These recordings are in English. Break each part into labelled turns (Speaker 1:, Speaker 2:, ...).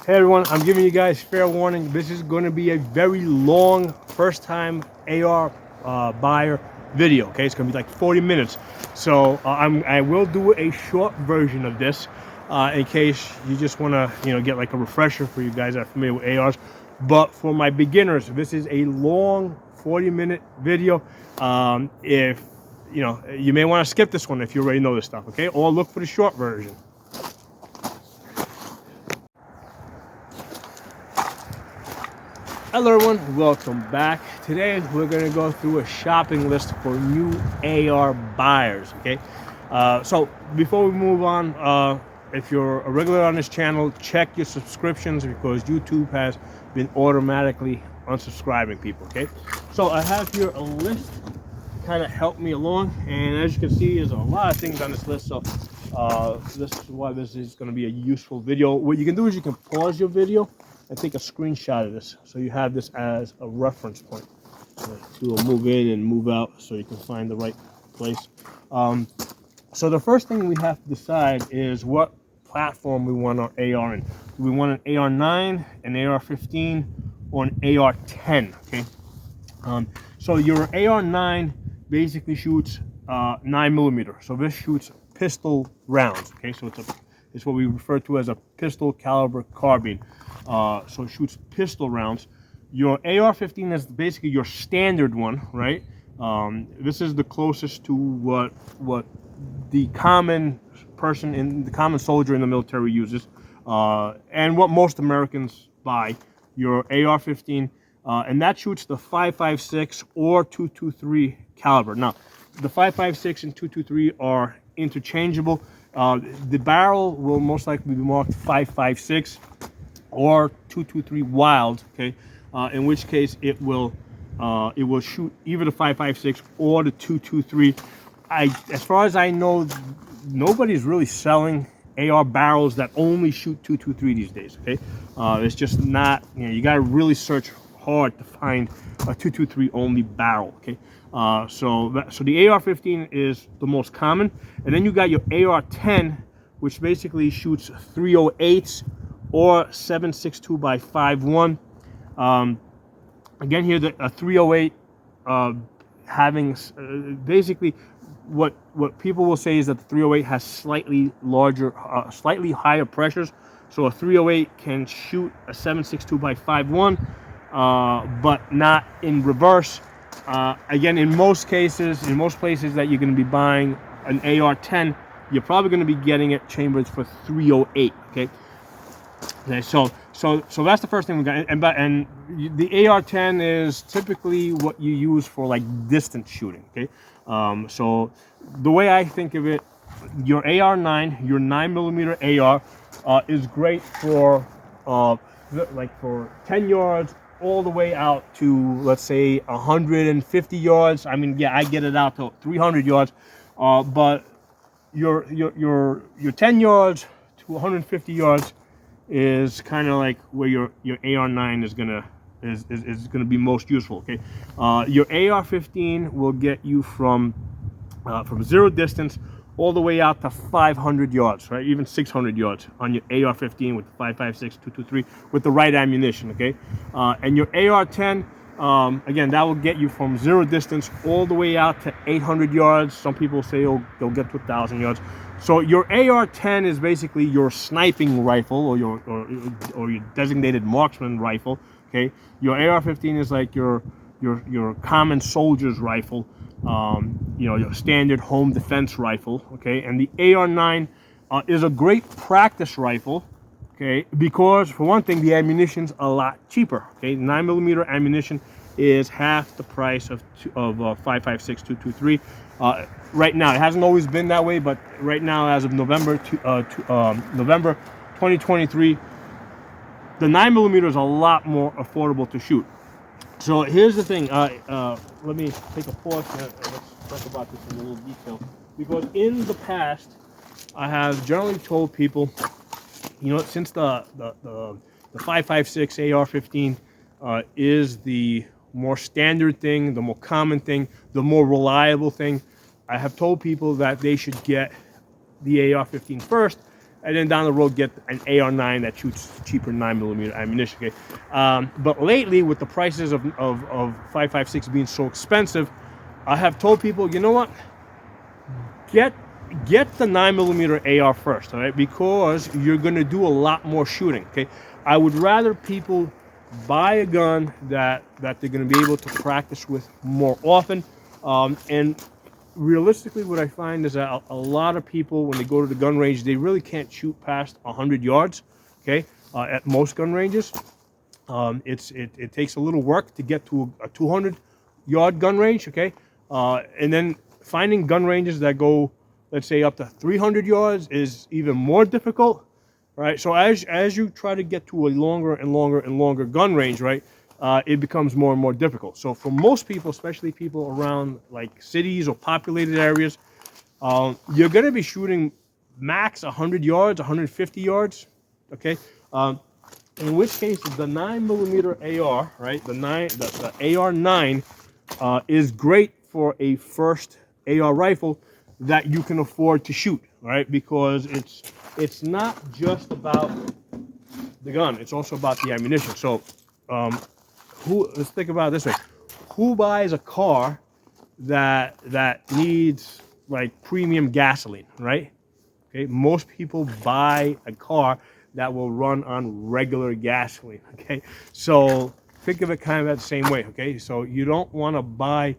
Speaker 1: Hey everyone, I'm giving you guys fair warning. This is going to be a very long first-time AR buyer video. Okay, it's going to be like 40 minutes. So I will do a short version of this in case you just want to, get like a refresher for you guys that are familiar with ARs. But for my beginners, this is a long 40-minute video. If you may want to skip this one if you already know this stuff. Okay, or look for the short version. Hello everyone, welcome back. Today we're going to go through a shopping list for new AR buyers, okay? So before we move on, if you're a regular on this channel, check your subscriptions because YouTube has been automatically unsubscribing people, okay? So I have here a list to kind of help me along, and as you can see, there's a lot of things on this list, so this is why this is going to be a useful video. What you can do is you can pause your video and take a screenshot of this so you have this as a reference point. So we'll move in and move out so you can find the right place. So the first thing we have to decide is what platform we want our AR in. Do we want an AR9, an AR15, or an AR10? Okay. So your AR9 basically shoots 9mm. So this shoots pistol rounds. Okay, so it's what we refer to as a pistol caliber carbine. So it shoots pistol rounds. Your AR-15 is basically your standard one, right? This is the closest to what the common person, the common soldier in the military uses, and what most Americans buy. Your AR-15, and that shoots the 5.56 or 223 caliber. Now, the 5.56 and 223 are interchangeable. The barrel will most likely be marked 5.56. or 223 wild, okay, in which case it will shoot either the 5.56 or the 223. As far as I know, nobody's really selling AR barrels that only shoot 223 these days. Okay, it's just not. You got to really search hard to find a 223 only barrel. Okay, so the AR-15 is the most common, and then you got your AR-10, which basically shoots 308s. or 7.62 by 5.1. Again, here a 308 having basically what people will say is that the 308 has slightly larger, slightly higher pressures. So a 308 can shoot a 7.62 by 5.1, but not in reverse. Again, in most cases, in most places that you're going to be buying an AR-10, you're probably going to be getting it chambered for 308. Okay. Okay, so that's the first thing we got, and the AR-10 is typically what you use for like distance shooting. Okay, so the way I think of it, your AR-9, your 9mm AR, is great for like for 10 yards all the way out to, let's say, 150 yards. I mean, yeah, I get it out to 300 yards, but your 10 yards to 150 yards is kind of like where your AR-9 is gonna be most useful. Okay, your AR-15 will get you from zero distance all the way out to 500 yards, right? Even 600 yards on your AR-15 with the 5.56, 223 with the right ammunition. Okay, and your AR-10, again, that will get you from zero distance all the way out to 800 yards. Some people say they'll get to 1,000 yards. So your AR-10 is basically your sniping rifle or your designated marksman rifle. Okay, your AR-15 is like your common soldier's rifle, your standard home defense rifle. Okay, and the AR-9 is a great practice rifle. Okay, because for one thing, the ammunition's a lot cheaper. Okay, 9mm ammunition is half the price of 5.56 223. Right now, it hasn't always been that way, but right now, as of November 2023, the 9mm is a lot more affordable to shoot. So here's the thing. Let me take a pause and let's talk about this in a little detail. Because in the past, I have generally told people, since the 5.56 AR-15 is the more standard thing, the more common thing, the more reliable thing, I have told people that they should get the AR-15 first, and then down the road get an AR-9 that shoots cheaper 9mm ammunition. Okay, but lately with the prices of 5.56 being so expensive, I have told people, you know what, get the 9mm AR first, all right, because you're going to do a lot more shooting. Okay, I would rather people buy a gun that they're going to be able to practice with more often, and realistically, what I find is that a lot of people, when they go to the gun range, they really can't shoot past 100 yards. Okay, at most gun ranges, it takes a little work to get to a 200-yard gun range. Okay, and then finding gun ranges that go, let's say, up to 300 yards is even more difficult. Right. So as you try to get to a longer and longer gun range, right, it becomes more and more difficult. So for most people, especially people around like cities or populated areas, you're going to be shooting max 100 yards, 150 yards. Okay. In which case, the 9mm AR, right, the AR-9 is great for a first AR rifle that you can afford to shoot, right? Because it's not just about the gun; it's also about the ammunition. So, let's think about it this way: who buys a car that needs like premium gasoline, right? Okay, most people buy a car that will run on regular gasoline. Okay, so think of it kind of that same way. Okay, so you don't want to buy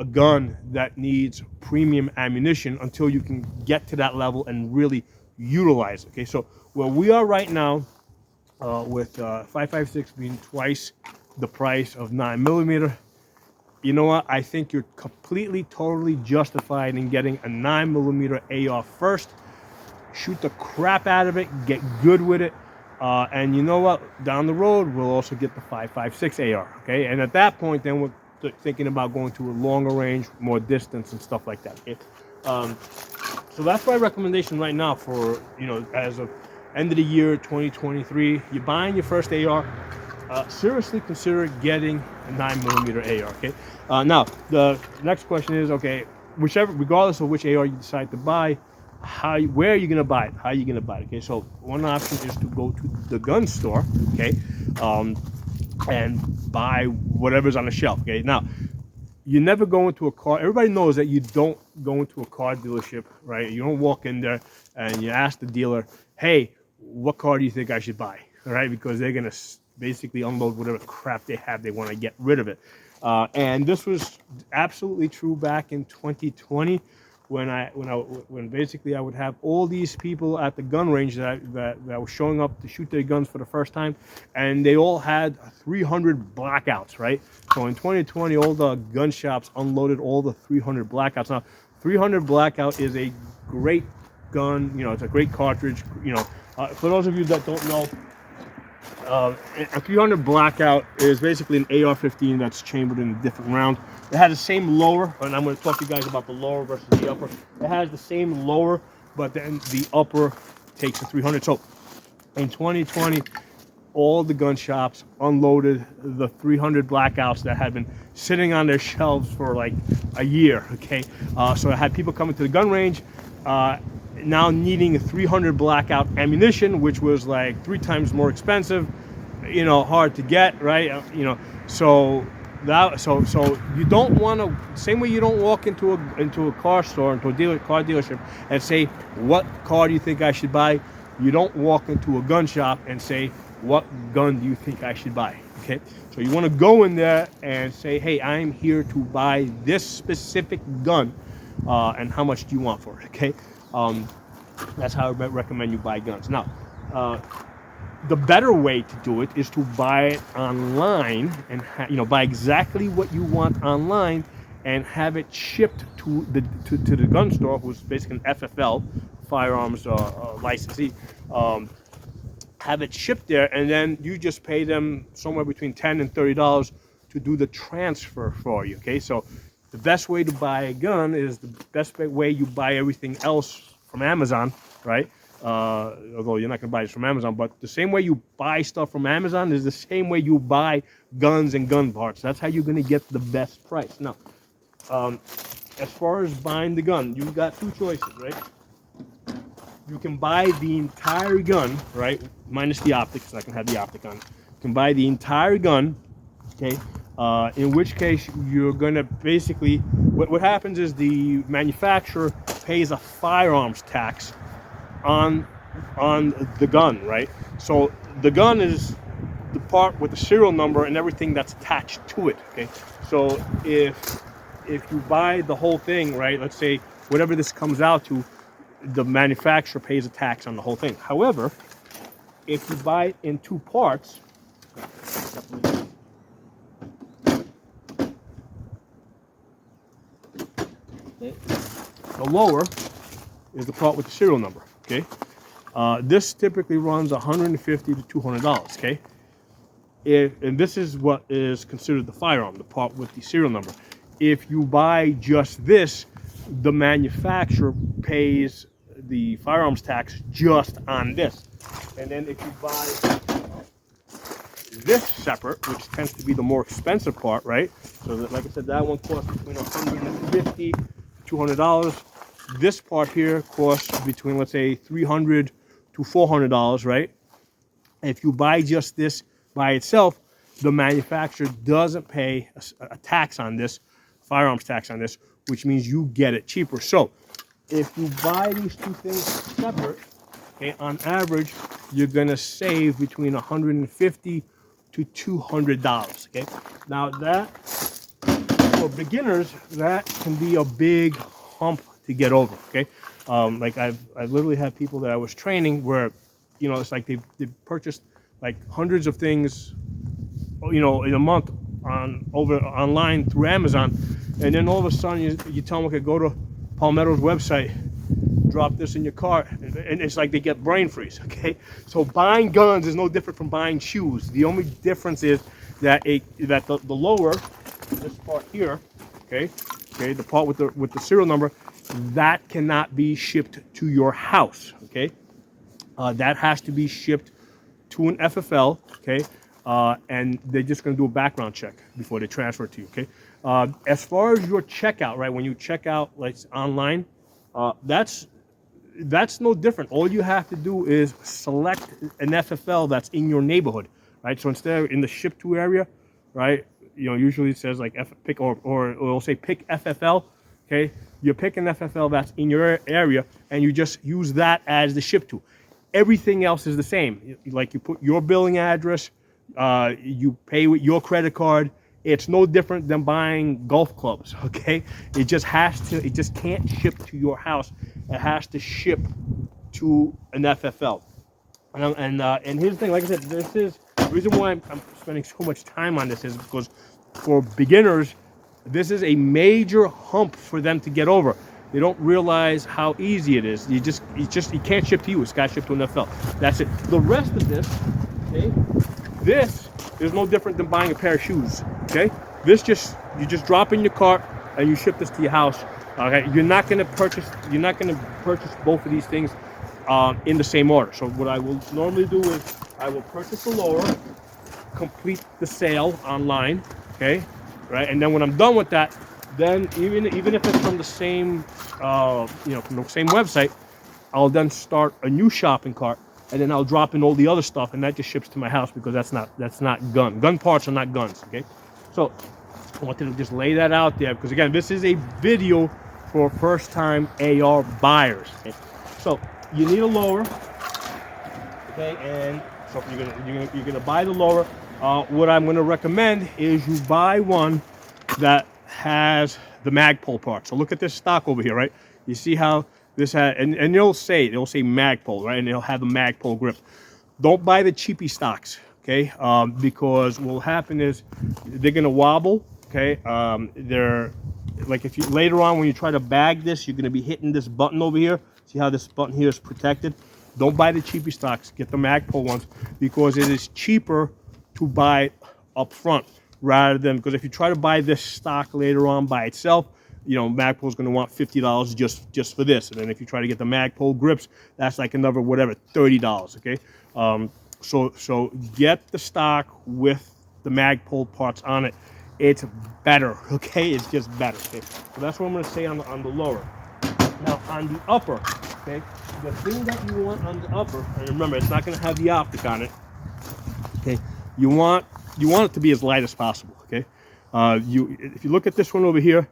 Speaker 1: a gun that needs premium ammunition until you can get to that level and really utilize it. Okay, so where we are right now, with 5.56 being twice the price of 9mm, you know what? I think you're completely, totally justified in getting a 9mm AR first. Shoot the crap out of it, get good with it, and you know what? Down the road, we'll also get the 5.56 AR. Okay, and at that point, then we're thinking about going to a longer range, more distance, and stuff like that. Okay? So that's my recommendation right now for, as of end of the year 2023. You're buying your first AR. Seriously consider getting a 9mm AR. Okay. Now the next question is, okay, regardless of which AR you decide to buy, where are you gonna buy it? How are you gonna buy it? Okay. So one option is to go to the gun store. Okay. And buy whatever's on the shelf. Okay. Now, you never go into a car. Everybody knows that you don't go into a car dealership, right? You don't walk in there and you ask the dealer, "Hey, what car do you think I should buy?" All right, because they're gonna basically unload whatever crap they have. They want to get rid of it. And this was absolutely true back in 2020. When basically I would have all these people at the gun range that were showing up to shoot their guns for the first time, and they all had 300 blackouts, right? So in 2020, all the gun shops unloaded all the 300 blackouts. Now, 300 blackout is a great gun. It's a great cartridge. For those of you that don't know, a 300 blackout is basically an AR-15 that's chambered in a different round. It has the same lower, and I'm going to talk to you guys about the lower versus the upper. It has the same lower, but then the upper takes the 300. So in 2020, all the gun shops unloaded the 300 blackouts that had been sitting on their shelves for like a year. Okay, so I had people coming to the gun range, now needing a 300 blackout ammunition, which was like 3 times more expensive, hard to get, right? So you don't want to, same way you don't walk into a car store, into a car dealership and say, "What car do you think I should buy?" You don't walk into a gun shop and say, "What gun do you think I should buy?" Okay, so you want to go in there and say, "Hey, I'm here to buy this specific gun, and how much do you want for it?" Okay. That's how I recommend you buy guns. Now, the better way to do it is to buy it online and buy exactly what you want online and have it shipped to the gun store, who's basically an FFL, firearms licensee. Have it shipped there, and then you just pay them somewhere between $10 and $30 to do the transfer for you. Okay, so the best way to buy a gun is the best way you buy everything else from Amazon, right? Although you're not going to buy this from Amazon, but the same way you buy stuff from Amazon is the same way you buy guns and gun parts. That's how you're going to get the best price. Now, as far as buying the gun, you've got 2 choices, right? you can buy the entire gun, right, minus the optic, because I can have the optic on. You can buy the entire gun, okay, in which case you're gonna basically, what happens is the manufacturer pays a firearms tax on the gun, right? So the gun is the part with the serial number and everything that's attached to it, okay? So if you buy the whole thing, right, let's say whatever this comes out to, the manufacturer pays a tax on the whole thing. However, if you buy it in two parts, the lower is the part with the serial number, okay? This typically runs $150 to $200, okay? And this is what is considered the firearm, the part with the serial number. If you buy just this, the manufacturer pays the firearms tax just on this. And then if you buy this separate, which tends to be the more expensive part, right? So that, like I said, that one costs between $150 to $200. This part here costs between, let's say, $300 to $400, right? If you buy just this by itself, the manufacturer doesn't pay a tax on this, firearms tax on this, which means you get it cheaper. So if you buy these two things separate, okay, on average, you're gonna save between $150 to $200, okay? Now that, for beginners, that can be a big hump to get over, okay? Like I've literally had people that I was training where, you know, it's like they purchased like hundreds of things, you know, in a month online through Amazon, and then all of a sudden you tell them, okay, go to Palmetto's website, drop this in your cart, and it's like they get brain freeze, okay? So buying guns is no different from buying shoes. The only difference is that the lower, this part here, okay, the part with the serial number, that cannot be shipped to your house, okay? That has to be shipped to an FFL, okay? And they're just going to do a background check before they transfer it to you, okay? As far as your checkout, right, when you check out like online, that's no different. All you have to do is select an FFL that's in your neighborhood, right? So instead of in the ship to area, right, you know, usually it says like pick or it'll say pick FFL, okay? You pick an FFL that's in your area and you just use that as the ship to. Everything else is the same. Like you put your billing address, you pay with your credit card. It's no different than buying golf clubs, okay? It just can't ship to your house. It has to ship to an FFL. And here's the thing, like I said, this is the reason why I'm spending so much time on this is because for beginners, this is a major hump for them to get over. They don't realize how easy it is. You can't ship to you. It's got to ship to an FFL. That's it. The rest of this, okay, this is no different than buying a pair of shoes. Okay, you just drop in your cart and you ship this to your house. Okay, you're not gonna purchase both of these things in the same order. So what I will normally do is I will purchase the lower, complete the sale online. Okay, right, and then when I'm done with that, then even if it's from the same from the same website, I'll then start a new shopping cart, and then I'll drop in all the other stuff, and that just ships to my house because that's not gun parts are not guns. Okay, so I wanted to just lay that out there because again, this is a video for first-time AR buyers. Okay? So you need a lower, okay, and so you're gonna buy the lower. What I'm gonna recommend is you buy one that has the Magpul part. So look at this stock over here, right? You see how this has, and it'll say Magpul, right? And it'll have the Magpul grip. Don't buy the cheapy stocks, okay? Because what will happen is they're gonna wobble, okay? They're like if you later on when you try to bag this, you're gonna be hitting this button over here. See how this button here is protected? Don't buy the cheapy stocks. Get the Magpul ones because it is cheaper to buy up front rather than, because if you try to buy this stock later on by itself, you know, Magpul is going to want $50 just for this. And then if you try to get the Magpul grips, that's like another whatever, $30, okay? So get the stock with the Magpul parts on it. It's better, okay? It's just better, okay? So that's what I'm going to say on the lower. Now on the upper, okay, the thing that you want on the upper, and remember, it's not going to have the optic on it. Okay, you want it to be as light as possible. Okay, if you look at this one over here,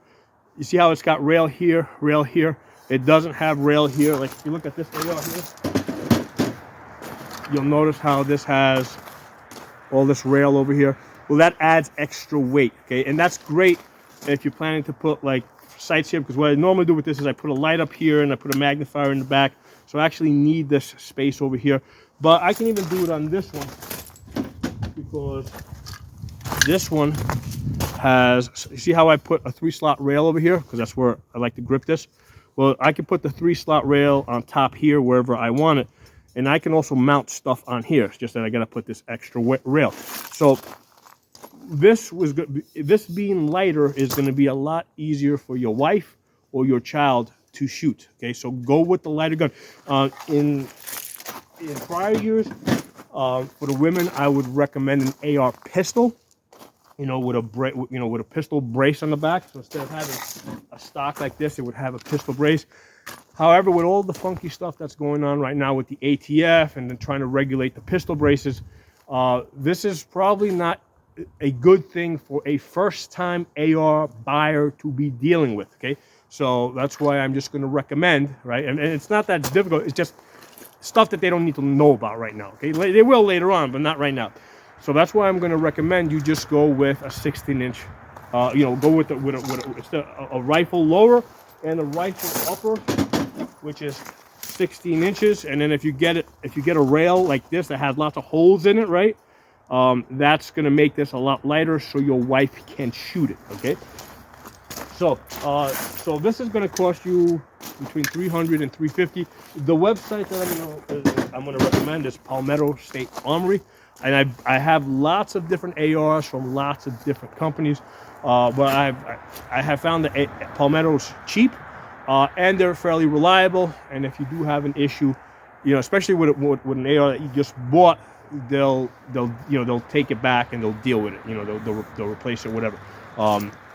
Speaker 1: you see how it's got rail here, rail here. It doesn't have rail here. Like if you look at this rail here, you'll notice how this has all this rail over here. Well, that adds extra weight. Okay, and that's great if you're planning to put like sights here, because what I normally do with this is I put a light up here and I put a magnifier in the back. So I actually need this space over here. But I can even do it on this one, because this one has, you see how I put a 3-slot rail over here? Because that's where I like to grip this. Well, I can put the 3-slot rail on top here wherever I want it. And I can also mount stuff on here. It's just that I got to put this extra rail. So this being lighter is going to be a lot easier for your wife or your child to shoot. Okay, so go with the lighter gun. In prior years, for the women, I would recommend an AR pistol. With a pistol brace on the back. So instead of having a stock like this, it would have a pistol brace. However, with all the funky stuff that's going on right now with the ATF and then trying to regulate the pistol braces, this is probably not a good thing for a first-time AR buyer to be dealing with. Okay, so that's why I'm just going to recommend, right? And it's not that difficult. It's just stuff that they don't need to know about right now. Okay, they will later on, but not right now. So that's why I'm going to recommend you just go with a 16-inch. Go with a rifle lower and a rifle upper, which is 16 inches. And then if you get a rail like this that has lots of holes in it, right? That's going to make this a lot lighter, so your wife can shoot it. Okay. So this is going to cost you between $300 and $350. The website that I'm going to recommend is Palmetto State Armory. And I have lots of different ARs from lots of different companies, but I have found that Palmetto's cheap, and they're fairly reliable. And if you do have an issue, especially with an AR that you just bought, they'll take it back and they'll deal with it. They'll replace it, whatever.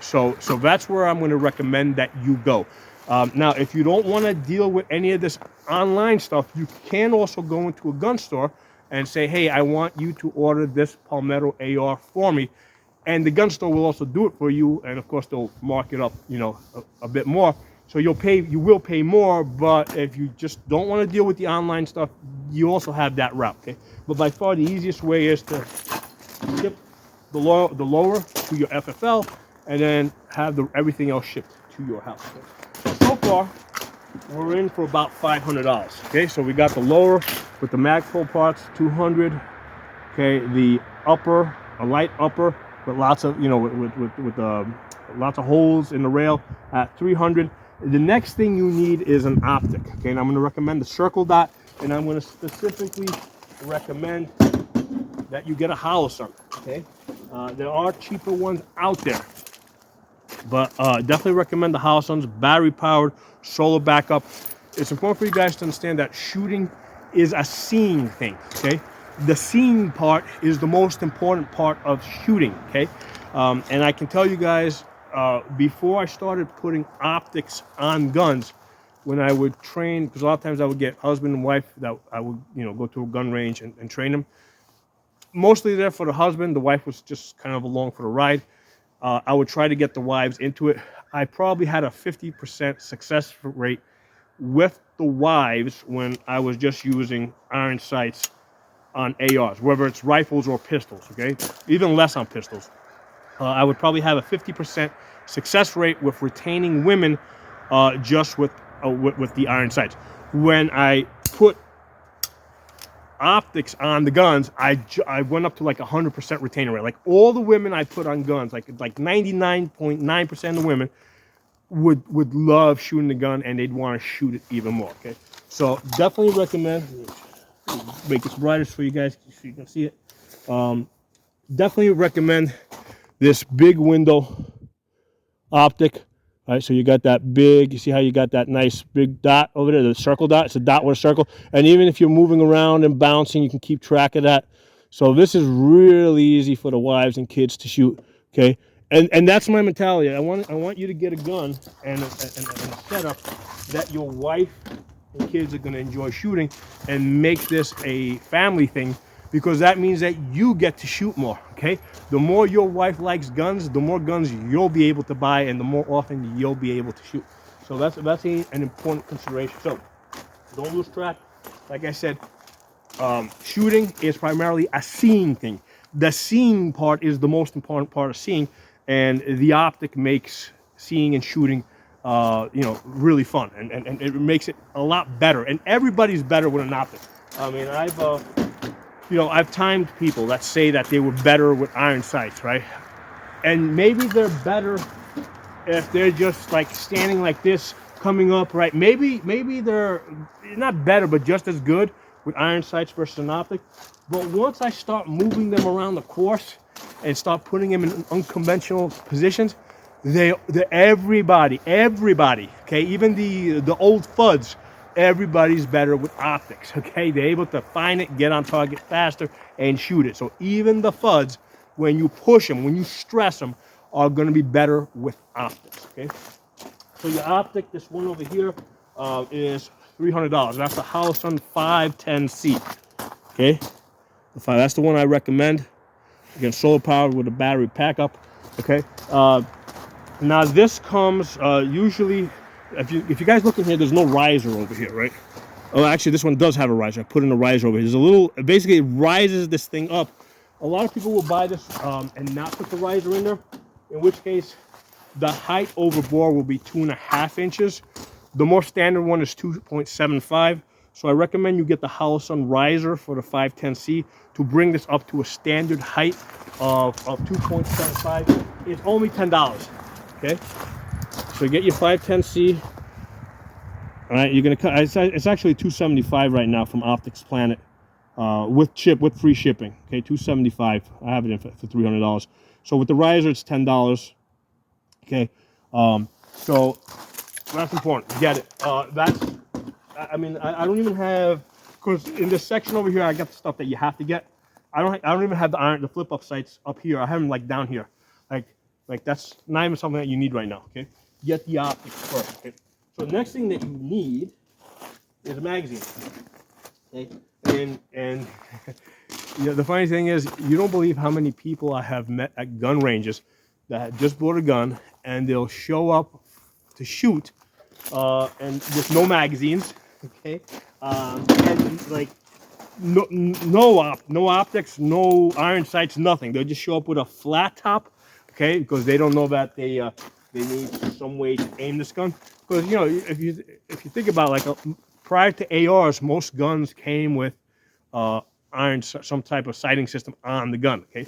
Speaker 1: So that's where I'm going to recommend that you go. Now, if you don't want to deal with any of this online stuff, you can also go into a gun store and say, hey, I want you to order this Palmetto AR for me. And the gun store will also do it for you. And of course, they'll mark it up, a bit more. So you will pay more, but if you just don't want to deal with the online stuff, you also have that route, okay? But by far the easiest way is to ship the lower to your FFL and then have everything else shipped to your house. Okay? So far, we're in for about $500. Okay, so we got the lower with the mag pull parts, $200. Okay, the upper, a light upper with lots of lots of holes in the rail at $300. The next thing you need is an optic. Okay, and I'm going to recommend the circle dot, and I'm going to specifically recommend that you get a hollow circle. Okay, there are cheaper ones out there, but definitely recommend the hollow ones, battery powered, solar backup. It's important for you guys to understand that shooting is a seeing thing. Okay, the seeing part is the most important part of shooting. Okay, and I can tell you guys, before I started putting optics on guns, when I would train, because a lot of times I would get husband and wife that I would go to a gun range and train them. Mostly there for the husband, the wife was just kind of along for the ride. I would try to get the wives into it. I probably had a 50% success rate with the wives when I was just using iron sights on ARs, whether it's rifles or pistols, okay? Even less on pistols. I would probably have a 50% success rate with retaining women just with the iron sights. When I put optics on the guns, I went up to like 100% retainer rate. Like all the women I put on guns, like 99.9% of the women would love shooting the gun, and they'd want to shoot it even more. Okay, so definitely recommend. Make this brighter for you guys so you can see it. Definitely recommend this big window optic. All right, so you got that big, you see how you got that nice big dot over there, the circle dot. It's a dot with a circle. And even if you're moving around and bouncing, you can keep track of that. So this is really easy for the wives and kids to shoot, okay? And that's my mentality. I want you to get a gun and a setup that your wife and kids are going to enjoy shooting, and make this a family thing, because that means that you get to shoot more. Okay, the more your wife likes guns, the more guns you'll be able to buy, and the more often you'll be able to shoot. So that's an important consideration. So don't lose track. Like I said, shooting is primarily a seeing thing. The seeing part is the most important part of seeing, and the optic makes seeing and shooting really fun, and it makes it a lot better, and everybody's better with an optic. I mean, I've timed people that say that they were better with iron sights, right? And maybe they're better if they're just like standing like this, coming up, right? Maybe they're not better, but just as good with iron sights versus an optic. But once I start moving them around the course and start putting them in unconventional positions, everybody, okay, even the old FUDs, everybody's better with optics, okay? They're able to find it, get on target faster, and shoot it. So even the FUDs, when you push them, when you stress them, are going to be better with optics, okay? So your optic, this one over here, is $300. That's the Holosun 510C, okay? That's the one I recommend. Again, solar powered with a battery backup, okay? Now this comes usually, if you guys look in here, there's no riser over here, right? Oh, actually, this one does have a riser. I put in a riser over here. There's a little, basically it rises this thing up. A lot of people will buy this and not put the riser in there, in which case the height overboard will be 2.5 inches. The more standard one is 2.75. So I recommend you get the Holosun riser for the 510C to bring this up to a standard height of 2.75. It's only $10. Okay, so get your 510C. All right, you're gonna cut. It's actually $275 right now from Optics Planet, with free shipping. Okay, $275. I have it in for $300. So with the riser, it's $10. Okay, so that's important. Get it. I mean, I don't even have, because in this section over here, I got the stuff that you have to get. I don't even have the flip up sights up here. I have them like down here, like that's not even something that you need right now. Okay, get the optics first. Okay, so the next thing that you need is a magazine. Okay, and the funny thing is, you don't believe how many people I have met at gun ranges that just bought a gun and they'll show up to shoot and with no magazines. Okay, and like no optics, no iron sights, nothing. They'll just show up with a flat top, okay, because they don't know that they need some way to aim this gun. Because if you think about it, like prior to ARs, most guns came with some type of sighting system on the gun, okay,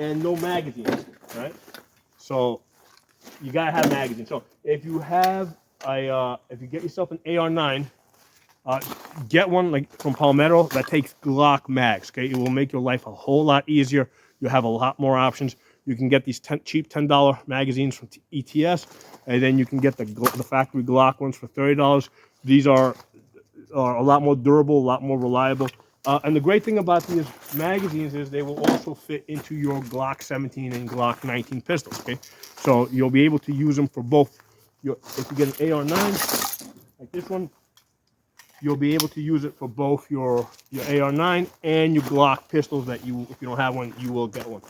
Speaker 1: and no magazines, right? So you gotta have magazines. So if you have if you get yourself an AR9, get one like from Palmetto that takes Glock mags. Okay, it will make your life a whole lot easier. You'll have a lot more options. You can get these cheap $10 magazines from ETS, and then you can get the factory Glock ones for $30. These are a lot more durable, a lot more reliable. And the great thing about these magazines is they will also fit into your Glock 17 and Glock 19 pistols. Okay, so you'll be able to use them for both. If you get an AR9 like this one, you'll be able to use it for both your AR9 and your Glock pistols. If you don't have one, you will get one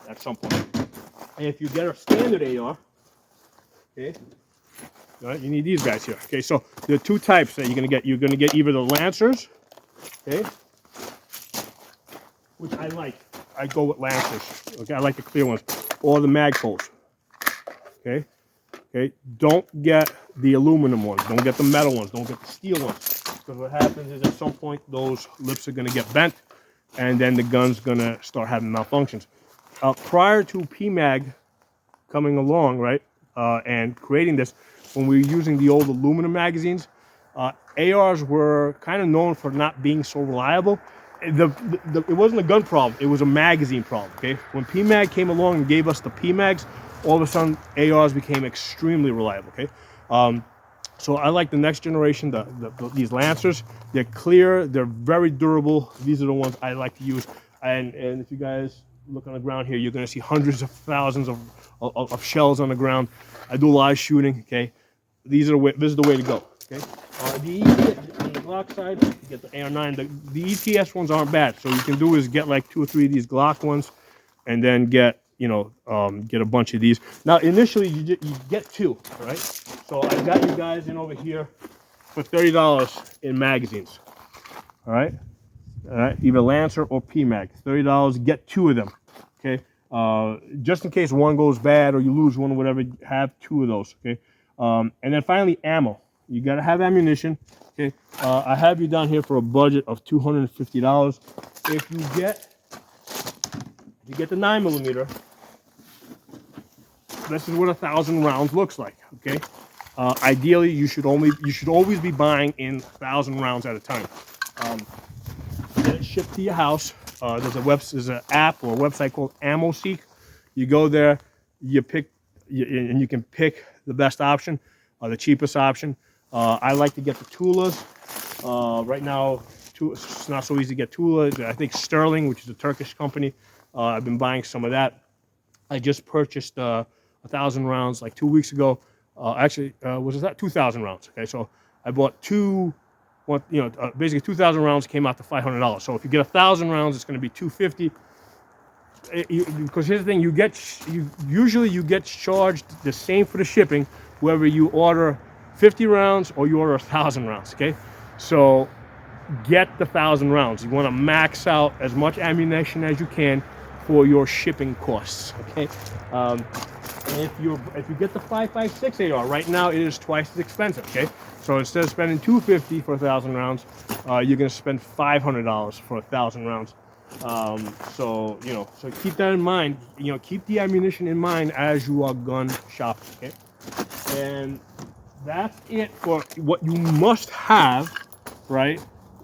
Speaker 1: at some point. And if you get a standard AR, okay, all right, you need these guys here. Okay, so there are two types that you're gonna get. You're gonna get either the Lancers, okay, which I like. I go with Lancers. Okay, I like the clear ones, or the Magpols. Okay. Okay, don't get the aluminum ones. Don't get the metal ones. Don't get the steel ones. Because what happens is at some point those lips are going to get bent, and then the gun's going to start having malfunctions. Prior to PMAG coming along, right, and creating this, when we were using the old aluminum magazines, ARs were kind of known for not being so reliable. It wasn't a gun problem. It was a magazine problem. Okay, when PMAG came along and gave us the PMAGs, all of a sudden ARs became extremely reliable. Okay, so I like the next generation, these Lancers. They're clear, they're very durable. These are the ones I like to use. And if you guys look on the ground here, you're going to see hundreds of thousands of shells on the ground. I do a lot of shooting. Okay, this is the way to go. Okay. The on the Glock side, you get the AR9. The ETS ones aren't bad. So what you can do is get like 2 or 3 of these Glock ones, and then get get a bunch of these. Now initially you get 2, all right? So I got you guys in over here for $30 in magazines. All right, either Lancer or PMag. $30, get 2 of them. Okay, just in case one goes bad or you lose one or whatever, have 2 of those. Okay, and then finally ammo. You gotta have ammunition. Okay, I have you down here for a budget of $250. If you get the 9mm, this is what 1,000 rounds looks like. Okay, ideally you should always be buying in 1,000 rounds at a time. Get it shipped to your house. There's an app or a website called AmmoSeek. You go there, and you can pick the best option, the cheapest option. I like to get the Tulas. Right now, it's not so easy to get Tula. I think Sterling, which is a Turkish company, I've been buying some of that. I just purchased 1,000 rounds like 2 weeks ago. Actually, was that 2,000 rounds? Okay, so I bought basically 2,000 rounds came out to $500. So if you get 1,000 rounds, it's going to be $250. Because here's the thing, you usually get charged the same for the shipping, whether you order 50 rounds or you order 1,000 rounds. Okay, so get the 1,000 rounds. You want to max out as much ammunition as you can for your shipping costs. Okay, and if you get the 5.56 AR, right now it is twice as expensive. Okay, so instead of spending $250 for 1,000 rounds, you're going to spend $500 for 1,000 rounds. So keep that in mind. Keep the ammunition in mind as you are gun shopping. Okay, and that's it for what you must have, right,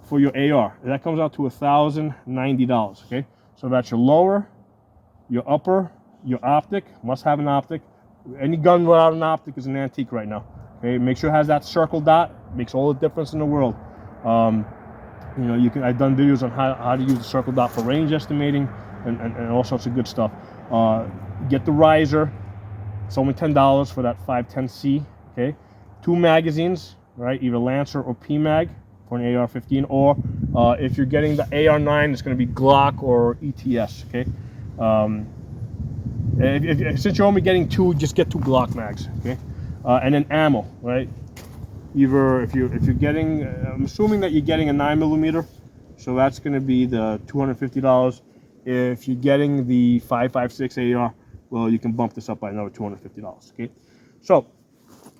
Speaker 1: for your AR. That comes out to $1,090. Okay, so that's your lower, your upper, your optic. Must have an optic. Any gun without an optic is an antique right now. Okay, make sure it has that circle dot. Makes all the difference in the world. I've done videos on how to use the circle dot for range estimating and all sorts of good stuff. Get the riser. It's only $10 for that 510C. Okay, 2 magazines, right? Either Lancer or PMag for an AR-15, or if you're getting the AR-9, it's going to be Glock or ETS. Okay, since you're only getting 2, just get 2 Glock mags. Okay, and then ammo, right? Either if you're getting, I'm assuming that you're getting a 9mm, so that's going to be the $250. If you're getting the 5.56 AR, well, you can bump this up by another $250. Okay, so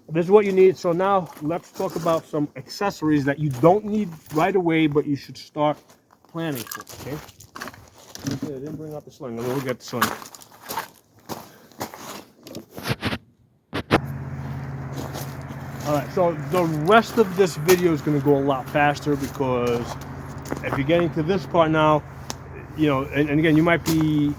Speaker 1: this is what you need. So now let's talk about some accessories that you don't need right away, but you should start planning for. Okay, I didn't bring out the sling. We'll get the sling. All right, so the rest of this video is going to go a lot faster, because if you're getting to this part now, and again, you might be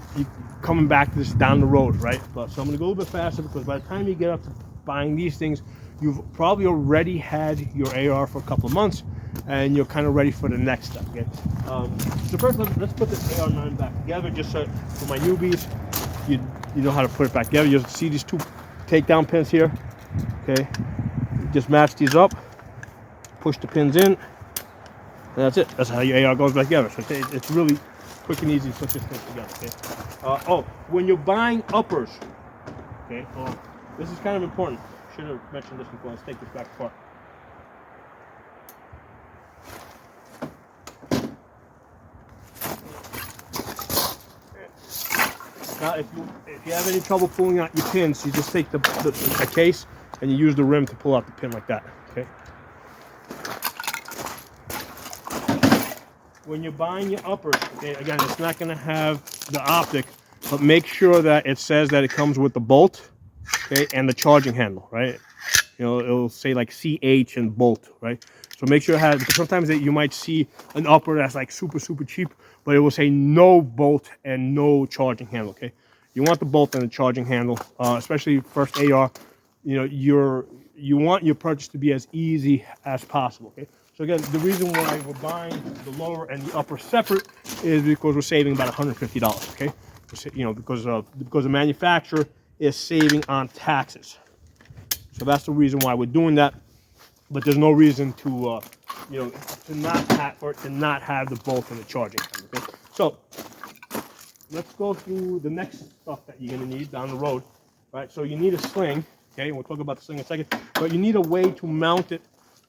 Speaker 1: coming back to this down the road, right? But so I'm going to go a little bit faster, because by the time you get up to buying these things, you've probably already had your AR for a couple of months, and you're kind of ready for the next step. Okay. So first, let's put this AR-9 back together, just so for my newbies, you know how to put it back together. You see these 2 takedown pins here. Okay. Just match these up, push the pins in, and that's it. That's how your AR goes back together. So it's really quick and easy to put this thing together. Okay. When you're buying uppers, okay, this is kind of important. Should have mentioned this before. Let's take this back apart. Now, if you have any trouble pulling out your pins, you just take the case and you use the rim to pull out the pin like that. Okay. When you're buying your uppers, okay, again, it's not going to have the optic, but make sure that it says that it comes with the bolt, okay, and the charging handle, right? It'll say like CH and bolt, right? So make sure it has, because sometimes you might see an upper that's like super cheap, but it will say no bolt and no charging handle. Okay, you want the bolt and the charging handle, especially first AR. You want your purchase to be as easy as possible. Okay, so again, the reason why we're buying the lower and the upper separate is because we're saving about $150. Okay, because the manufacturer is saving on taxes. So that's the reason why we're doing that. but there's no reason to, to not have the bolt and the charging. Okay? So let's go through the next stuff that you're going to need down the road. Right? So you need a sling. Okay, we'll talk about the sling in a second. But you need a way to mount it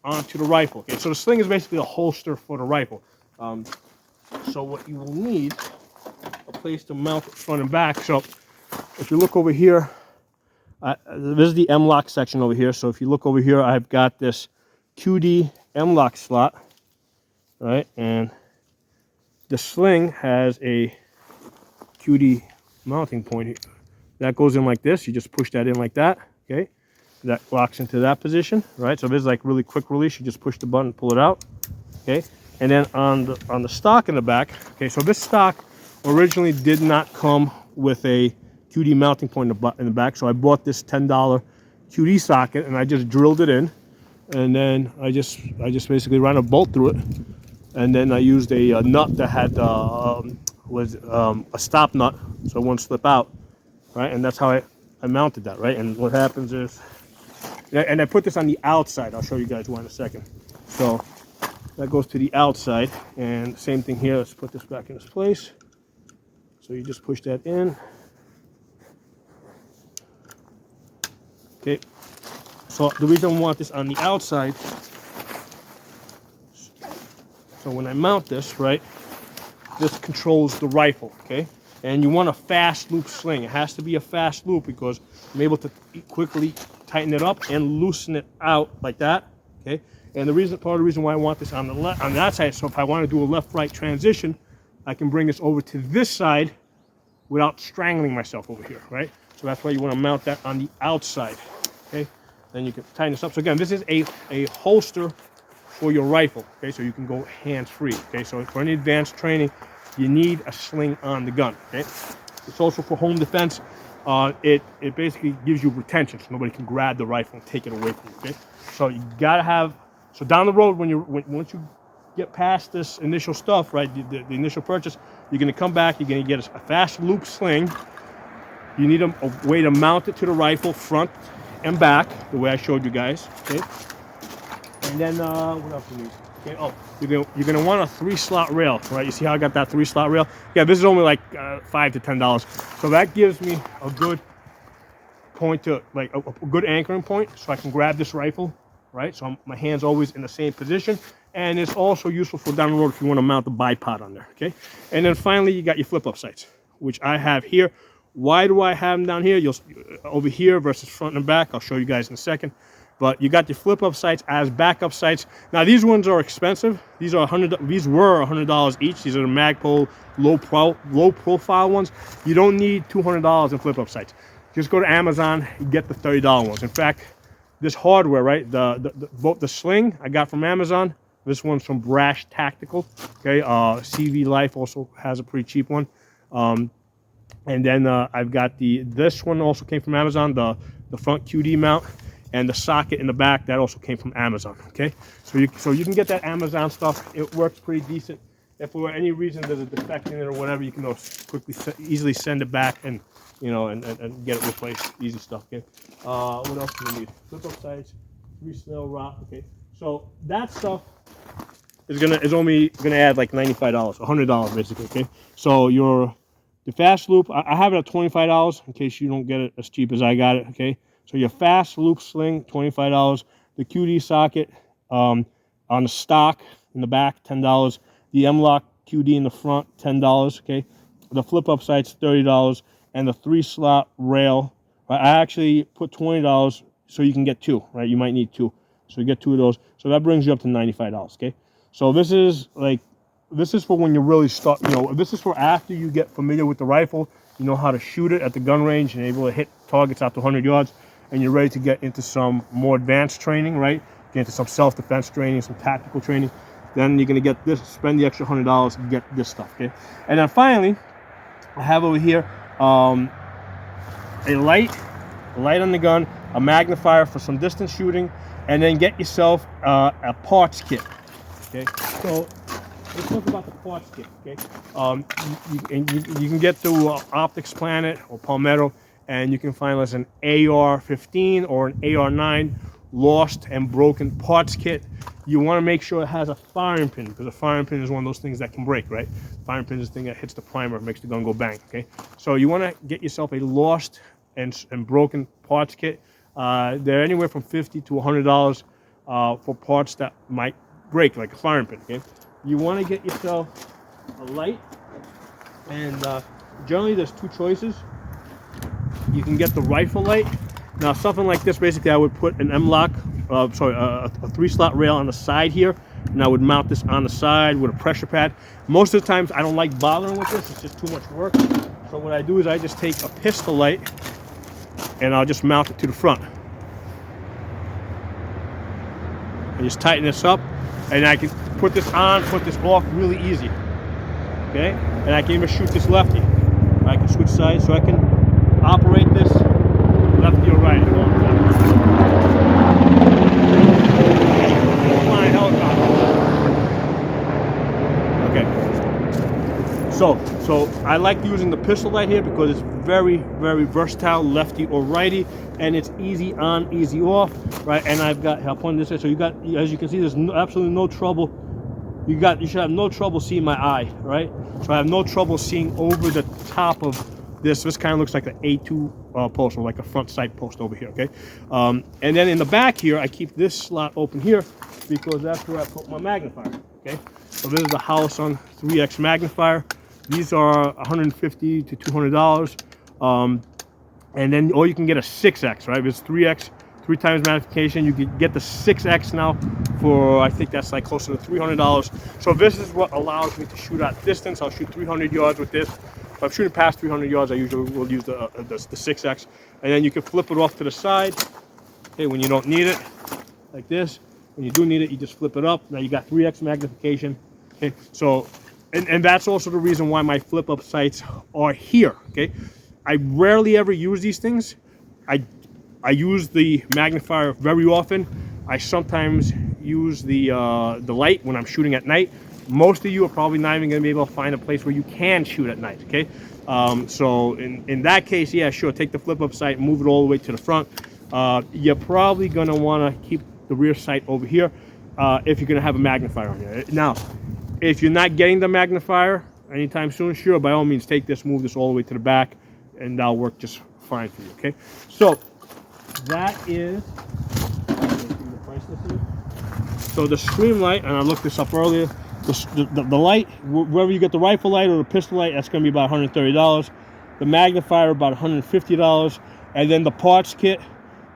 Speaker 1: onto the rifle. Okay, so the sling is basically a holster for the rifle. So what you will need, a place to mount it front and back. So if you look over here, this is the M-lock section over here. So if you look over here, I've got this QD M-lock slot, right? And the sling has a QD mounting point here. That goes in like this. You just push that in like that, okay? That locks into that position, right? So if it's like really quick release, you just push the button, pull it out, okay? And then on the stock in the back, okay, so this stock originally did not come with a QD mounting point in the back, so I bought this $10 QD socket and I just drilled it in, and then I just basically ran a bolt through it, and then I used a nut that had a stop nut so it wouldn't slip out, right? And that's how I mounted that, right? And what happens is, and I put this on the outside. I'll show you guys why in a second. So that goes to the outside, and same thing here. Let's put this back in its place. So you just push that in. Okay. So the reason I want this on the outside, so when I mount this, right, this controls the rifle, okay? And you want a fast loop sling. It has to be a fast loop because I'm able to quickly tighten it up and loosen it out like that, okay? And part of the reason why I want this on that side, so if I want to do a left-right transition, I can bring this over to this side without strangling myself over here, right? So that's why you want to mount that on the outside, okay? Then you can tighten this up. So again, this is a holster for your rifle, okay? So you can go hands-free, okay? So for any advanced training, you need a sling on the gun, okay? It's also for home defense. It basically gives you retention, so nobody can grab the rifle and take it away from you, okay? So you gotta have, so down the road, once you get past this initial stuff, right, the initial purchase, you're gonna come back, you're gonna get a fast loop sling. You need a way to mount it to the rifle, front and back, the way I showed you guys, okay? And then, what else do you need? Okay, oh, you're gonna want a 3-slot rail, right? You see how I got that 3-slot rail? Yeah, this is only like $5 to $10. So that gives me a good point to, like, a good anchoring point, so I can grab this rifle, right? So my hand's always in the same position, and it's also useful for down the road if you want to mount the bipod on there, okay? And then finally, you got your flip-up sights, which I have here. Why do I have them down here? Over here versus front and back. I'll show you guys in a second. But you got your flip-up sights as backup sights. Now these ones are expensive. These were $100 each. These are the Magpul low profile ones. You don't need $200 in flip-up sights. Just go to Amazon and get the $30 ones. In fact, this hardware, right? Both the sling I got from Amazon. This one's from Brash Tactical. Okay, CV Life also has a pretty cheap one. And then I've got this one also came from Amazon. The front QD mount. And the socket in the back, that also came from Amazon, okay? So you can get that Amazon stuff. It works pretty decent. If for any reason there's a defect in it or whatever, you can easily send it back and, and get it replaced. Easy stuff, okay? What else do we need? Flip-up sights, 3-snail rod, okay? So that stuff is only gonna add like $95, $100 basically, okay? So the fast loop, I have it at $25 in case you don't get it as cheap as I got it, okay? So your fast loop sling, $25. The QD socket on the stock in the back, $10. The M-lock QD in the front, $10. Okay. The flip-up sights, $30, and the 3-slot rail. Right, I actually put $20 so you can get 2. Right, you might need 2, so you get 2 of those. So that brings you up to $95. Okay. So this is for when you really start. This is for after you get familiar with the rifle. You know how to shoot it at the gun range and able to hit targets out to 100 yards. And you're ready to get into some more advanced training, right? Get into some self-defense training, some tactical training. Then you're gonna get this, spend the extra $100 to get this stuff, okay? And then finally, I have over here a light on the gun, a magnifier for some distance shooting, and then get yourself a parts kit, okay? So let's talk about the parts kit, okay? You can get through Optics Planet or Palmetto, and you can find us an AR-15 or an AR-9 lost and broken parts kit. You want to make sure it has a firing pin, because a firing pin is one of those things that can break, right? Firing pin is the thing that hits the primer, makes the gun go bang, okay? So you want to get yourself a lost and broken parts kit. They're anywhere from $50 to $100 for parts that might break, like a firing pin, okay? You want to get yourself a light, and generally there's two choices. You can get the rifle light. Now something like this, basically I would put an M-lock, a 3-slot rail on the side here, and I would mount this on the side with a pressure pad. Most of the times I don't like bothering with this, it's just too much work. So what I do is I just take a pistol light and I'll just mount it to the front. I just tighten this up, and I can put this on, put this off really easy. Okay? And I can even shoot this lefty. I can switch sides, so I can operate this lefty or right. Flying helicopter. Okay. So I like using the pistol light here because it's very, very versatile, lefty or righty, and it's easy on, easy off, right? And I'll point this way, so you got, as you can see, there's absolutely no trouble. You should have no trouble seeing my eye, right? So I have no trouble seeing over the top of this. This kind of looks like an A2 post, or like a front sight post over here, okay? And then in the back here, I keep this slot open here because that's where I put my magnifier, okay? So this is the Holosun 3X magnifier. These are $150 to $200. And then, or you can get a 6X, right? It's 3X, 3 times magnification. You can get the 6X now for, I think that's like closer to $300. So this is what allows me to shoot at distance. I'll shoot 300 yards with this. If I'm shooting past 300 yards, I usually will use the 6X. And then you can flip it off to the side, okay, when you don't need it, like this. When you do need it, you just flip it up. Now you got 3X magnification, okay? So, and that's also the reason why my flip-up sights are here, okay? I rarely ever use these things. I use the magnifier very often. I sometimes use the light when I'm shooting at night. Most of you are probably not even going to be able to find a place where you can shoot at night, okay? So in that case, yeah, sure, take the flip-up sight, move it all the way to the front. You're probably going to want to keep the rear sight over here if you're going to have a magnifier on here. Now, if you're not getting the magnifier anytime soon, sure, by all means, take this, move this all the way to the back, and that'll work just fine for you, okay? So that is so the stream light, and I looked this up earlier, the light, wherever you get the rifle light or the pistol light, that's going to be about $130. The magnifier about $150, and then the parts kit,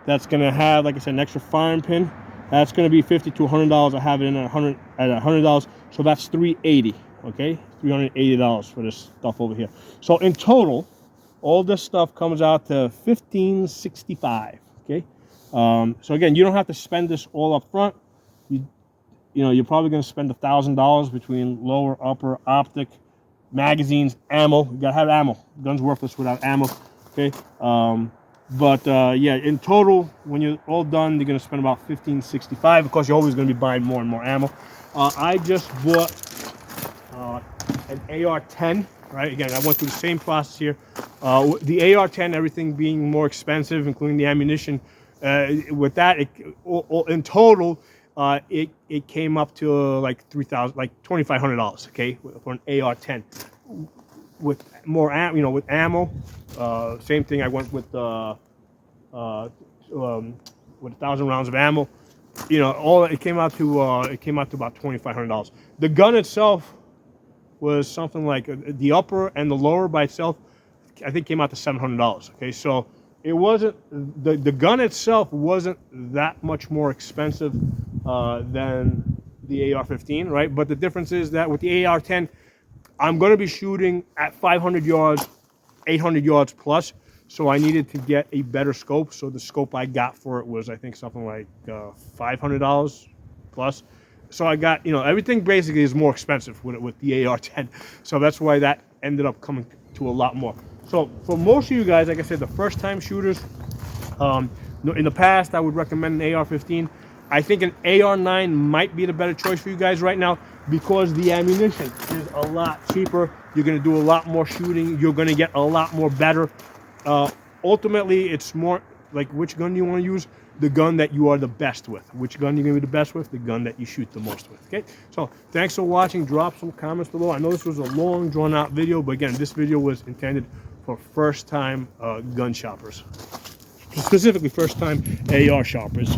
Speaker 1: that's going to have, like I said, an extra firing pin. That's going to be $50 to $100. I have it in at $100, so that's $380. Okay, $380 for this stuff over here. So in total, all this stuff comes out to $1,565. Okay, so again, you don't have to spend this all up front. You know, you're probably going to spend $1,000 between lower, upper, optic, magazines, ammo. You gotta have ammo. Gun's worthless without ammo. Okay. Yeah, in total, when you're all done, you're gonna spend about $1,565. Of course, you're always gonna be buying more and more ammo. I just bought an AR-10. Right. Again, I went through the same process here. The AR-10, everything being more expensive, including the ammunition. With that, in total, it came up to like $2,500. Okay, for an AR-10 with more ammo. You know, with ammo. Same thing. I went with 1,000 rounds of ammo. You know, it came out to about $2,500. The gun itself was something like the upper and the lower by itself, I think, came out to $700. Okay, so it wasn't the gun itself wasn't that much more expensive than the AR-15, right? But the difference is that with the AR-10, I'm going to be shooting at 500 yards, 800 yards plus. So I needed to get a better scope. So the scope I got for it was, I think, something like $500 plus. So I got, you know, everything basically is more expensive with the AR-10. So that's why that ended up coming to a lot more. So for most of you guys, like I said, the first time shooters, in the past, I would recommend an AR-15. I think an AR-9 might be the better choice for you guys right now because the ammunition is a lot cheaper. You're going to do a lot more shooting. You're going to get a lot more better. Ultimately, it's more like which gun do you want to use? the gun that you are the best with. Which gun you're going to be the best with? The gun that you shoot the most with. Okay, so thanks for watching. Drop some comments below. I know this was a long, drawn-out video, but again, this video was intended for first-time gun shoppers, specifically first-time AR shoppers.